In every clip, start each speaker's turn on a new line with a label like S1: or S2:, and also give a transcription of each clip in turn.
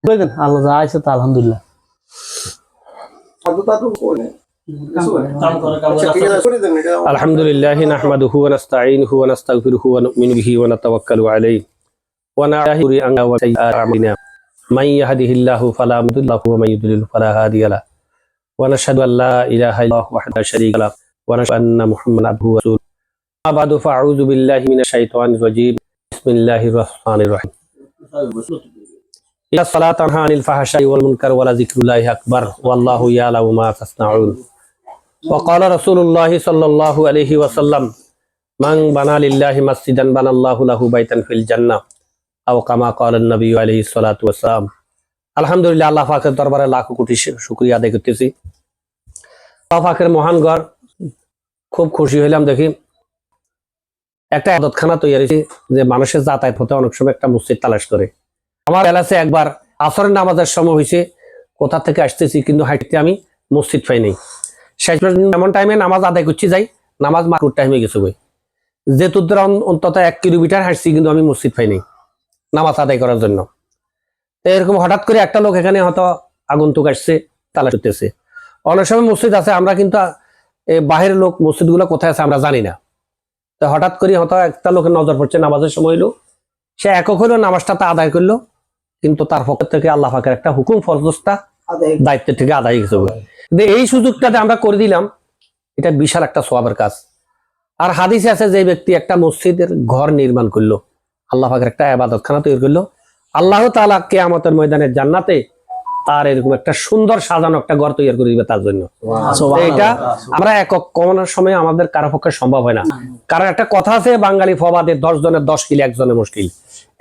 S1: আল্লাহ যা আছে তা আলহামদুলিল্লাহ।
S2: আলহামদুলিল্লাহি নাহমাদুহু ওয়া নাস্তাঈনুহু ওয়া নাস্তাগফিরুহু ওয়া নু'মিনু বিহি ওয়া নাতাওয়াক্কালু আলাইহি ওয়া না'লামু আন্না ওয়া সাইয়্যাতি আ'মালিনা মান ইয়াহদিহিল্লাহু ফালা মুদিল্লা লাহু ওয়া মান ইউদ্লিল ফালা হাদিয়া লাহু ওয়া নাশহাদু আন লা ইলাহা ইল্লাল্লাহু ওয়াহদাহু লা শারীকা লাহু ওয়া নাশহাদু আন্না মুহাম্মাদান আবদুহু ওয়া রাসূলুহু। আম্মা বা'দু ফাআউযু বিল্লাহি মিনাশ শাইতানির রাজীম। বিসমিল্লাহির রাহমানির রাহিম। ইন্নাস সালাতা তানহা আনিল ফাহশাই ওয়াল মুনকার ওয়া লাযিকরুল্লাহি আকবার ওয়াল্লাহু ইয়া'লামু মা তাসনাউন। وقال رسول الله صلى الله عليه وسلم من بنى لله مسجدا بنى الله له بيتا في الجنة أو كما قال النبي عليه الصلاة والسلام। আলহামদুলিল্লাহ, আল্লাহ পাকের দরবারে লাখো কোটি শুকরিয়া আদায় করতেছি। আল্লাহ পাকের মহান ঘর, খুব খুশি হইলাম দেখি একটা ইবাদতখানা তৈরি হয়েছে যে মানুষের যাতায়াত হতে অনেক সময় একটা মসজিদ তালাশ করে। আমার এলাকায় একবার আসরের নামাজের সময় হয়েছে, কোথা থেকে আসতেছি কিন্তু হাঁটতে আমি মসজিদ পাই নাই। শেষ পর্যন্ত এমন টাইমে নামাজ আদায় করছি যাই, নামাজ মাগরিব টাইমে গেছে বই, যেহেতু অন্তত 1 কিলোমিটার হাঁটছি কিন্তু আমি মসজিদ পাইনি নামাজ আদায় করার জন্য। এরকম হঠাৎ করে একটা লোক এখানে হয়তো আগন্তুক আসছে, তালাশ করতেছে। অনেক সময় মসজিদ আছে, আমরা কিন্তু বাহিরের লোক মসজিদগুলো কোথায় আছে আমরা জানি না। তো হঠাৎ করে হয়তো একটা লোকের নজর পড়ছে, নামাজের সময় হলো, সে একক হইলো নামাজটা তা আদায় করলো, কিন্তু তার পক্ষ থেকে আল্লাহ পাকের একটা হুকুম ফরজটা দায়িত্বের থেকে আদায় গেছে। এই সুযোগটাতে আমরা করে দিলাম, এটা বিশাল একটা সওয়াবের কাজ। আর হাদিসে আছে যে ব্যক্তি একটা মসজিদের ঘর নির্মাণ করলো, আল্লাহ পাকের একটা ইবাদতখানা তৈরি করলো, আল্লাহ তাআলা কিয়ামতের ময়দানে জান্নাতে তার এরকম একটা সুন্দর সাজানো একটা ঘর তৈরি করে দিবে তার জন্য। এটা আমরা একক কমানোর সময় আমাদের কারো পক্ষে সম্ভব হয় না। কারণ একটা কথা আছে বাঙালি ফবাদে 10 জনের 10 কিল, একজনের মুশকিল।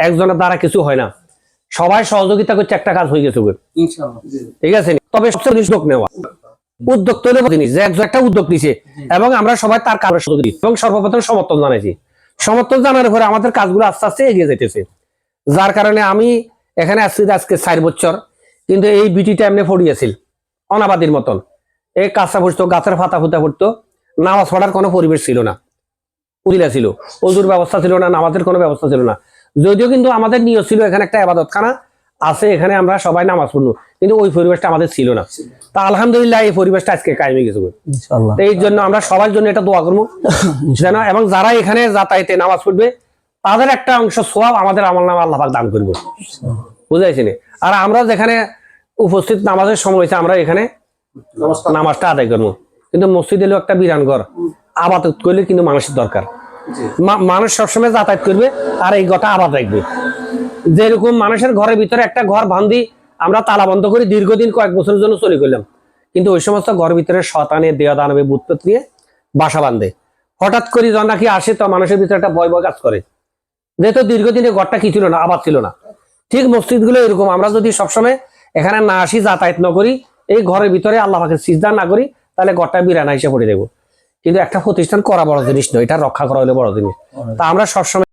S2: একজনের দ্বারা কিছু হয় না, সবাই সহযোগিতা করছে, একটা কাজ হয়ে গেছে ইনশাআল্লাহ। ঠিক আছে, তবে সবচেয়ে উদ্যোগ নেওয়া, উদ্যোগ তৈরি জিনিস যে একজন একটা উদ্যোগ নিছে এবং আমরা সবাই তার কাজের সুযোগ দিই এবং সর্বপ্রথম সমর্থন জানাইছি। সমর্থন জানার পরে আমাদের কাজগুলো আস্তে আস্তে এগিয়ে যেতেছে, যার কারণে আমি এখানে আসছি আজকে 4 বছর। কিন্তু এই বিটিটা এমনি পড়িয়েছিল অনাবাদির মতন, এই কাঁচা পড়তো, গাছের পাতা ফুটা পড়তো, নামাজ পড়ার কোনো পরিবেশ ছিল না, উদিলা ছিল, ওযুর ব্যবস্থা ছিল না, নামাজের কোনো ব্যবস্থা ছিল না। যদিও কিন্তু আমাদের নিয়ত ছিল এখানে একটা ইবাদতখানা আছে, এখানে আমরা সবাই নামাজ পড়বো, কিন্তু ওই পরিবেশটা আমাদের ছিল না। তা আলহামদুলিল্লাহ এই পরিবেশটা আজকে কায়েম হয়ে গেছে ইনশাআল্লাহ। এই জন্য আমরা সবার জন্য এটা দোয়া করবো যেন, এবং যারা এখানে যাতায়াতে নামাজ পড়বে তাদের একটা অংশ সওয়াব আমাদের আমলনামা আল্লাহ পাক দান করবে, বুঝাইছেন। আর আমরা যেখানে উপস্থিত নামাজের সময় হয়েছে আমরা এখানে নামাজটা আদায় করবো। কিন্তু মসজিদ এলো একটা বিরান ঘর, আবাদত করলে কিন্তু মানুষের দরকার, মানুষ সবসময় যাতায়াত করবে আর এই ঘরটা আবাদ রাখবে। যেরকম মানুষের ঘরের ভিতরে একটা ঘর বান্ধি আমরা তালা বন্ধ করি, দীর্ঘদিন কয়েক বছরের জন্য চলে করলাম, কিন্তু ওই সমস্ত ঘরের ভিতরে শয়তানে দেয়া দানবে ভূতপ্রেত নিয়ে বাসা বাঁধে। হঠাৎ করে যখন নাকি আসে তো মানুষের ভিতরে একটা ভয় ভয় কাজ করে, যেহেতু দীর্ঘদিনে ঘরটা কি ছিল না, আবাদ ছিল না। ঠিক মসজিদগুলো এরকম, আমরা যদি সবসময় এখানে না আসি, যাতায়াত না করি, এই ঘরের ভিতরে আল্লাহ পাকের সিজদা না করি, তাহলে ঘরটা বিরানা হিসেবে পড়ে দেবো। কিন্তু একটা প্রতিষ্ঠান করা বড় জিনিস নয়, এটা রক্ষা করা হলে বড় জিনিস। তা আমরা সবসময়